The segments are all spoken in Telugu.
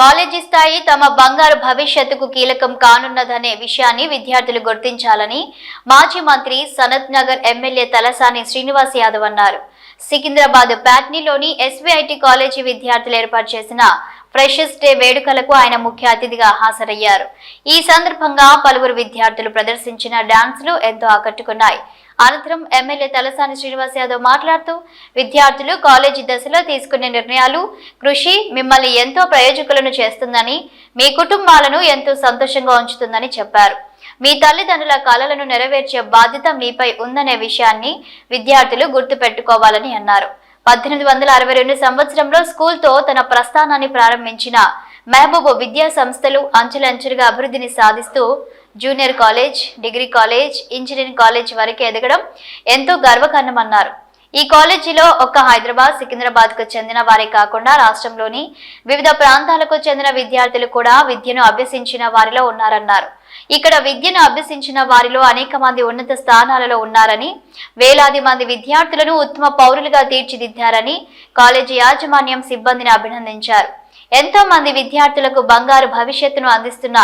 కాలేజీ స్థాయి తమ బంగారు భవిష్యత్తుకు కీలకం కానున్నదనే విషయాన్ని విద్యార్థులు గుర్తించాలని మాజీ మంత్రి సనత్ నగర్ ఎమ్మెల్యే తలసాని శ్రీనివాస్ యాదవ్ అన్నారు. సికింద్రాబాద్ ప్యాట్నీలోని ఎస్వీఐటీ కాలేజీ విద్యార్థులు ఏర్పాటు చేసిన ఫ్రెషర్స్ డే వేడుకలకు ఆయన ముఖ్య అతిథిగా హాజరయ్యారు. ఈ సందర్భంగా పలువురు విద్యార్థులు ప్రదర్శించిన డాన్సులు ఎంతో ఆకట్టుకున్నాయి. అనంతరం ఎమ్మెల్యే తలసాని శ్రీనివాస్ యాదవ్ మాట్లాడుతూ విద్యార్థులు కాలేజీ దశలో తీసుకునే నిర్ణయాలు, కృషి మిమ్మల్ని ఎంతో ప్రయోజకులను చేస్తుందని, మీ కుటుంబాలను ఎంతో సంతోషంగా ఉంచుతుందని చెప్పారు. మీ తల్లిదండ్రుల కలలను నెరవేర్చే బాధ్యత మీపై ఉందనే విషయాన్ని విద్యార్థులు గుర్తుపెట్టుకోవాలని అన్నారు. 1862 సంవత్సరంలో స్కూల్తో తన ప్రస్థానాన్ని ప్రారంభించిన మహబూబ్ విద్యా సంస్థలు అంచెలంచెలుగా అభివృద్ధిని సాధిస్తూ junior college, degree college, engineering college వరకు ఎదగడం ఎంతో గర్వకారణమన్నారు. ఈ కాలేజీలో ఒక్క హైదరాబాద్, సికింద్రాబాద్ కు చెందిన వారే కాకుండా రాష్ట్రంలోని వివిధ ప్రాంతాలకు చెందిన విద్యార్థులు కూడా విద్యను అభ్యసించిన వారిలో ఉన్నారన్నారు. ఇక్కడ విద్యను అభ్యసించిన వారిలో అనేక మంది ఉన్నత స్థానాలలో ఉన్నారని, వేలాది మంది విద్యార్థులను ఉత్తమ పౌరులుగా తీర్చిదిద్దారని కాలేజీ యాజమాన్యం సిబ్బందిని అభినందించారు. ఎంతో మంది విద్యార్థులకు బంగారు భవిష్యత్తును అందిస్తున్న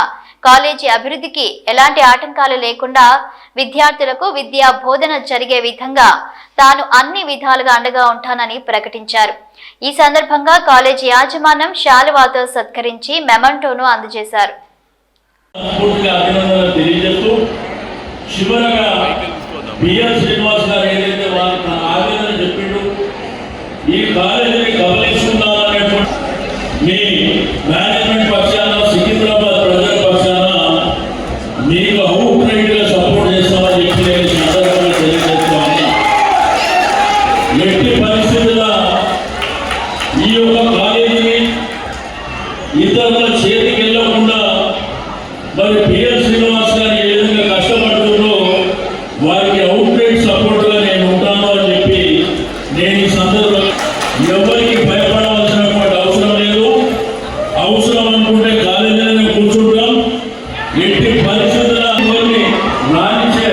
కాలేజీ అభివృద్ధికి ఎలాంటి ఆటంకాలు లేకుండా విద్యార్థులకు విద్యా బోధన జరిగే విధంగా తాను అన్ని విధాలుగా అండగా ఉంటానని ప్రకటించారు. ఈ సందర్భంగా కాలేజీ యాజమాన్యం శాలువాతో సత్కరించి మెమంటోను అందజేశారు. సికింద్రాబాద్ ప్రజల పక్షాన మీకు అవుట్ రైట్ గా సపోర్ట్ చేస్తామని చెప్పి నేను సందర్భంగా తెలియజేస్తా ఉన్నా. ఎట్టి పరిస్థితుల్లో ఈ యొక్క కాలేజీని ఇతరుల చేతికి వెళ్ళకుండా మరి పిఎల్ శ్రీనివాస్ గారు ఏ విధంగా కష్టపడుతుందో వారికి అవుట్ రైట్ సపోర్ట్ గా నేను ఉంటాను అని చెప్పి నేను ఈ సందర్భంగా ఎవరికి భయపడవలసినటువంటి అవసరం లేదు. అవసరం అనుకుంటే కాలేజీలోనే కూర్చుంటాం. ఎట్టి పరిస్థితుల్లో రాణించే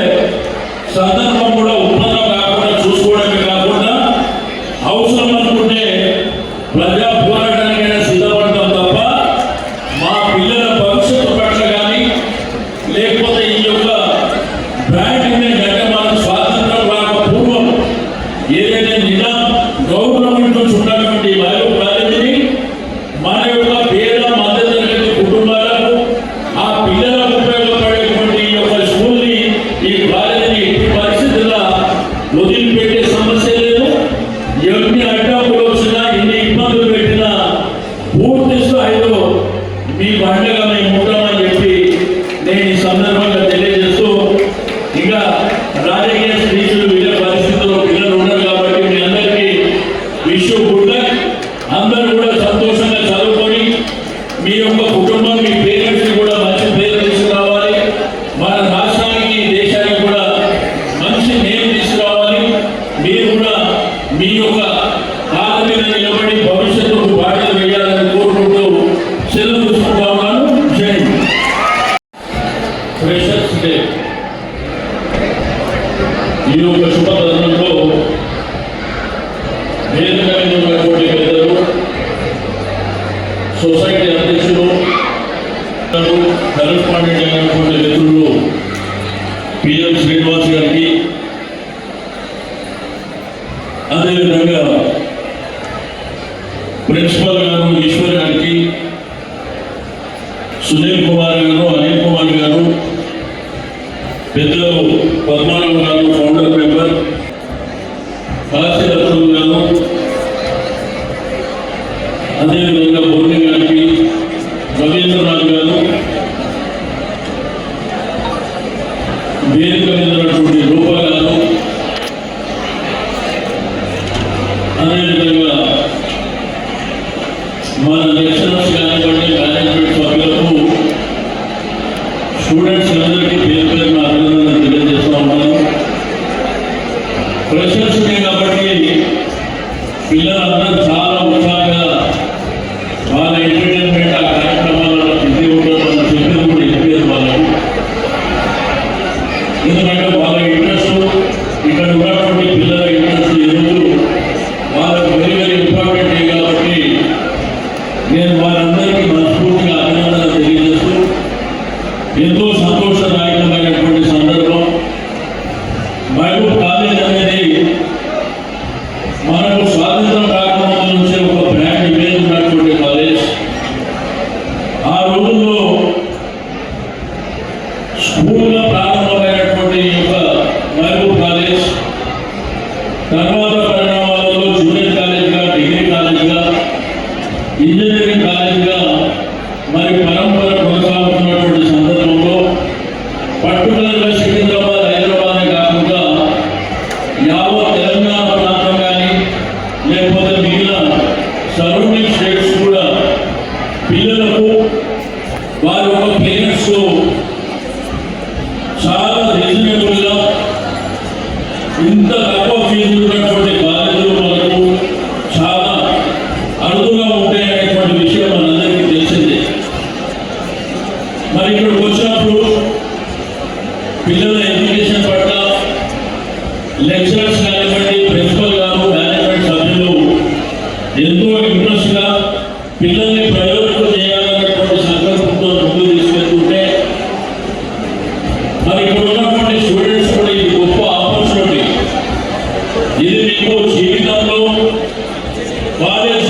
సందర్భం కూడా ఉత్పన్నం కాకుండా చూసుకోవడమే కాకుండా అవసరం అనుకుంటే ప్రజా పోరాటానికైనా సిద్ధపడతాం తప్ప మా పిల్లల భవిష్యత్తు పట్ల కానీ లేకపోతే ఈ యొక్క బ్రాండ్ ఇమేజ్ అంటే మనకు స్వాతంత్రం రాక పూర్వం ఏదైతే నిజాం గవర్నమెంట్ నుంచి ఉన్నటువంటి వాయు కాలేజీని మన యొక్క పేద మధ్యతరగతి కుటుంబాలకు ఆ పిల్లలకు ఉపయోగపడేటువంటి ఈ యొక్క స్కూల్ని ఈ కాలేజీని ఎట్టి పరిస్థితుల్లో వదిలిపెట్టే సమస్య లేదు. ఎన్ని అడ్డంకులు వచ్చినా ఎన్ని ఇబ్బందులు పెట్టినా పూర్తి స్థాయిలో మీ పండుగ మేము ఉంటామని చెప్పి నేను ఈ సందర్భంగా తెలియజేస్తూ, ఇక రాజకీయ స్పీచ్లు వినే పరిస్థితుల్లో పిల్లలు ఉన్నారు కాబట్టి మీ అందరికీ విష్ గుడ్ లక్. అందరూ కూడా సంతోషంగా చదువుకొని మీ యొక్క కుటుంబం, మీ పేరెంట్స్ కూడా మంచి పేరు తీసుకురావాలి. మన రాష్ట్రానికి, దేశానికి కూడా మంచి నేమ్ తీసుకురావాలి. మీరు కూడా మీ యొక్క కాళ్ళ మీద నిలబడి భవిష్యత్తుకు బాధ్యత వేయాలని కోరుకుంటూ సెలవు తీసుకుంటా ఉన్నాను. జై ఫ్రెషర్స్ డే ఈ యొక్క శుభతరుణంలో వేదిక మీద ఉన్నటువంటి పెద్దలు, సొసైటీ అధ్యక్షులు, కరెస్పాండెంట్ అయినటువంటి మిత్రులు పిఎల్ శ్రీనివాస్ గారికి, అదేవిధంగా ప్రిన్సిపల్ గారు ఈశ్వర్ గారికి, సునీల్ కుమార్ గారు, అనిల్ కుమార్ గారు, పెద్దలు పద్మారావు గారు, ఫౌండర్ మెంబర్ కాశీరత్నం గారు, అదేవిధంగా బోర్ని గారికి, రవీంద్రనాథ్ గారు, వేదిక మీద ఉన్నటువంటి రూపా గారు, అదేవిధంగా మన లెక్చరర్స్ కానివ్వండి, మేనేజ్మెంట్ సభ్యులకు, స్టూడెంట్స్ అందరికీ పేరు పేరున అభినందనలు తెలియజేస్తా ఉన్నాను. మరి పరంపర కొనసాగుతున్నటువంటి సందర్భంలో పర్టికులర్గా సికింద్రాబాద్ హైదరాబాద్ కాకుండా యావత్ తెలంగాణ ప్రాంతం కానీ లేకపోతే మిగిలిన సరౌండింగ్ స్టేట్స్ కూడా పిల్లలకు వారి యొక్క పేరెంట్స్ చాలా రీజనబుల్గా ఇంత తక్కువ ఫీజు ఉన్నటువంటి కాలేజీలు మనకు చాలా అరుదుగా ఉంటాయనేటువంటి విషయం మనందరికీ తెలిసిందే. మరి ఇక్కడికి వచ్చినప్పుడు పిల్లల ఎడ్యుకేషన్ పట్ల లెక్చరర్స్ కానివ్వండి, ప్రిన్సిపల్ గారు, మేనేజ్మెంట్ సభ్యులు ఎంతో ఇంట్రెస్ట్గా పిల్లల్ని ప్రయోజనం చేయాలన్నటువంటి సంకల్పంతో ముందుకు తీసుకెళ్తుంటే మరి ఇక్కడ ఉన్నటువంటి స్టూడెంట్స్ కూడా ఇది గొప్ప ఆపర్చునిటీ. ఇది మీకు జీవితంలో కాలేజ్